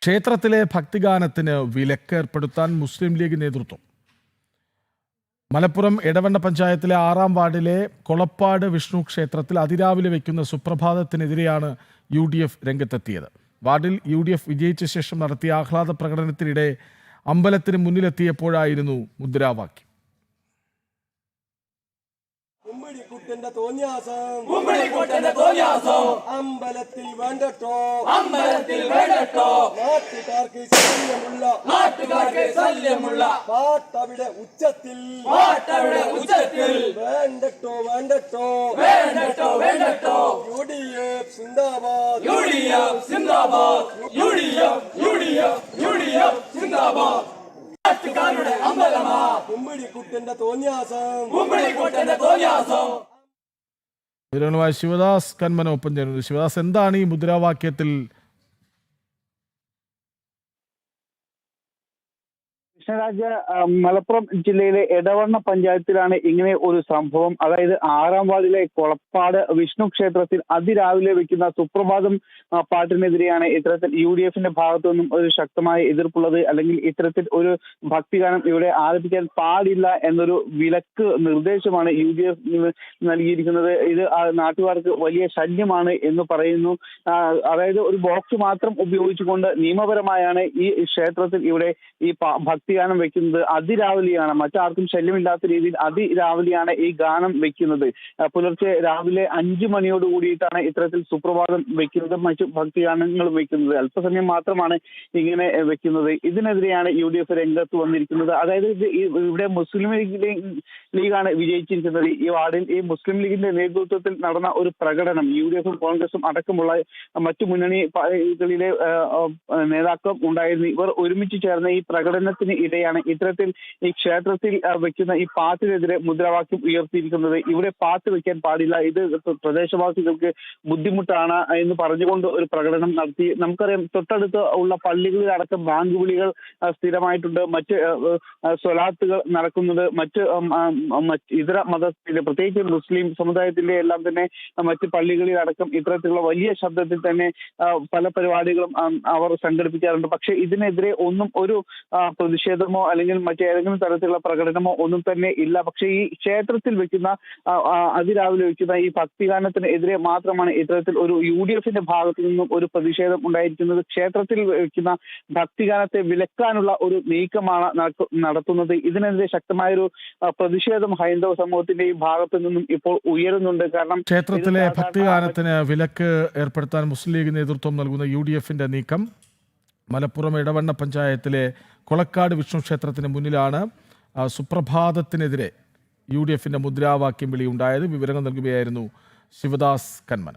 ക്ഷേത്രത്തിലെ ഭക്തിഗാനത്തിന് വിലക്കേർപ്പെടുത്താൻ മുസ്ലിം ലീഗ് നേതൃത്വം. മലപ്പുറം എടവണ്ണ പഞ്ചായത്തിലെ 6-ാം വാർഡിലെ കൊളപ്പാട് വിഷ്ണു ക്ഷേത്രത്തിൽ അതിരാവിലെ വയ്ക്കുന്ന സുപ്രഭാതത്തിനെതിരെയാണ് UDF രംഗത്തെത്തിയത്. വാർഡിൽ UDF വിജയിച്ച ശേഷം നടത്തിയ ആഹ്ലാദ പ്രകടനത്തിനിടെ അമ്പലത്തിന് മുന്നിലെത്തിയപ്പോഴായിരുന്നു മുദ്രാവാക്യം. അമ്പലത്തിൽ വേണ്ടട്ടോ നാട്ടുകാർക്ക് ശല്യമുള്ള പാട്ടവിടെ ഉച്ചത്തിൽ വേണ്ടട്ടോ UDF സിന്ദാബാദ് നാട്ടുകാരുടെ അമ്പലമാ കുമ്മിടിക്കുട്ടന്റെ തോന്നിയാസം. ശിവദാസ് കന്മന ഒപ്പം ചേരുന്നത്. ശിവദാസ്, എന്താണ് ഈ മുദ്രാവാക്യത്തിൽ? കൃഷ്ണരാജ, മലപ്പുറം ജില്ലയിലെ എടവണ്ണ പഞ്ചായത്തിലാണ് ഇങ്ങനെ ഒരു സംഭവം. അതായത് 6-ാം വാർഡിലെ കൊളപ്പാട് വിഷ്ണു ക്ഷേത്രത്തിൽ അതിരാവിലെ വെക്കുന്ന സുപ്രഭാതം പാട്ടിനെതിരെയാണ് ഇത്തരത്തിൽ UDFന്റെ ഭാഗത്തു നിന്നും ഒരു ശക്തമായ എതിർപ്പുള്ളത്. അല്ലെങ്കിൽ ഇത്തരത്തിൽ ഒരു ഭക്തിഗാനം ഇവിടെ ആലപിക്കാൻ പാടില്ല എന്നൊരു വിലക്ക് നിർദ്ദേശമാണ് UDF നൽകിയിരിക്കുന്നത്. ഇത് നാട്ടുകാർക്ക് വലിയ ശല്യമാണ് എന്ന് പറയുന്നു. അതായത് ഒരു ബോക്സ് മാത്രം ഉപയോഗിച്ചുകൊണ്ട് നിയമപരമായാണ് ഈ ക്ഷേത്രത്തിൽ ഇവിടെ ഈ ഭക്തിഗാനം വെക്കുന്നത്. അതിരാവിലെയാണ്, മറ്റാർക്കും ശല്യമില്ലാത്ത രീതിയിൽ അതിരാവിലെയാണ് ഈ ഗാനം വെക്കുന്നത്. പുലർച്ചെ രാവിലെ 5 മണിയോട് കൂടിയിട്ടാണ് ഇത്തരത്തിൽ സുപ്രഭാതം വെക്കുന്നത്, മറ്റു ഭക്തിഗാനങ്ങൾ വെക്കുന്നത്. അല്പസമയം മാത്രമാണ് ഇങ്ങനെ വെക്കുന്നത്. ഇതിനെതിരെയാണ് UDF രംഗത്ത് വന്നിരിക്കുന്നത്. അതായത് ഇവിടെ മുസ്ലിം ലീഗാണ് വിജയിച്ചിരിക്കുന്നത്. ഈ വാർഡിൽ ഈ മുസ്ലിം ലീഗിന്റെ നേതൃത്വത്തിൽ നടന്ന ഒരു പ്രകടനം UDFും കോൺഗ്രസും അടക്കമുള്ള മറ്റു മുന്നണികളിലെ നേതാക്കളും ഉണ്ടായിരുന്നു. ഇവർ ഒരുമിച്ച് ചേർന്ന ഈ പ്രകടനത്തിന് ഇടെയാണ് ഇത്തരത്തിൽ ഈ ക്ഷേത്രത്തിൽ വെക്കുന്ന ഈ പാട്ടിനെതിരെ മുദ്രാവാക്യം ഉയർത്തിയിരിക്കുന്നത്. ഇവിടെ പാട്ട് വെക്കാൻ പാടില്ല, ഇത് പ്രദേശവാസികൾക്ക് ബുദ്ധിമുട്ടാണ് എന്ന് പറഞ്ഞുകൊണ്ട് ഒരു പ്രകടനം നടത്തി. നമുക്കറിയാം, തൊട്ടടുത്ത് ഉള്ള പള്ളികളിലടക്കം ബാങ്ക് വിളികൾ സ്ഥിരമായിട്ടുണ്ട്, മറ്റ് സ്വലാത്തുകൾ നടക്കുന്നത്, മറ്റ് ഇതര മതത്തിലെ പ്രത്യേകിച്ച് മുസ്ലിം സമുദായത്തിന്റെ എല്ലാം തന്നെ മറ്റ് പള്ളികളിലടക്കം ഇത്തരത്തിലുള്ള വലിയ ശബ്ദത്തിൽ തന്നെ പല പരിപാടികളും അവർ സംഘടിപ്പിക്കാറുണ്ട്. പക്ഷേ ഇതിനെതിരെ ഒന്നും ഒരു പ്രതിഷേധമോ അല്ലെങ്കിൽ മറ്റേതെങ്കിലും തരത്തിലുള്ള പ്രകടനമോ ഒന്നും തന്നെ ഇല്ല. പക്ഷേ ഈ ക്ഷേത്രത്തിൽ വെക്കുന്ന അതിരാവിലെ വെക്കുന്ന ഈ ഭക്തിഗാനത്തിനെതിരെ മാത്രമാണ് ഇത്തരത്തിൽ ഒരു UDFന്റെ ഭാഗത്തു നിന്നും ഒരു പ്രതിഷേധം ഉണ്ടായിരിക്കുന്നത്. ക്ഷേത്രത്തിൽ വെക്കുന്ന ഭക്തിഗാനത്തെ വിലക്കാനുള്ള ഒരു നീക്കമാണ് നടത്തുന്നത്. ഇതിനെതിരെ ശക്തമായൊരു പ്രതിഷേധം ഹൈന്ദവ സമൂഹത്തിന്റെ ഈ ഭാഗത്തു നിന്നും ഇപ്പോൾ ഉയരുന്നുണ്ട്. കാരണം ക്ഷേത്രത്തിലെ ഭക്തിഗാനത്തിന് വിലക്ക് ഏർപ്പെടുത്താൻ മുസ്ലിം ലീഗ് നേതൃത്വം നൽകുന്ന UDFന്റെ നീക്കം മലപ്പുറം എടവണ്ണ പഞ്ചായത്തിലെ കൊളക്കാട് വിഷ്ണു ക്ഷേത്രത്തിന് മുന്നിലാണ് സുപ്രഭാതത്തിനെതിരെ UDFന്റെ മുദ്രാവാക്യം വിളിയുണ്ടായത്. വിവരങ്ങൾ നൽകുകയായിരുന്നു ശിവദാസ് കന്മന.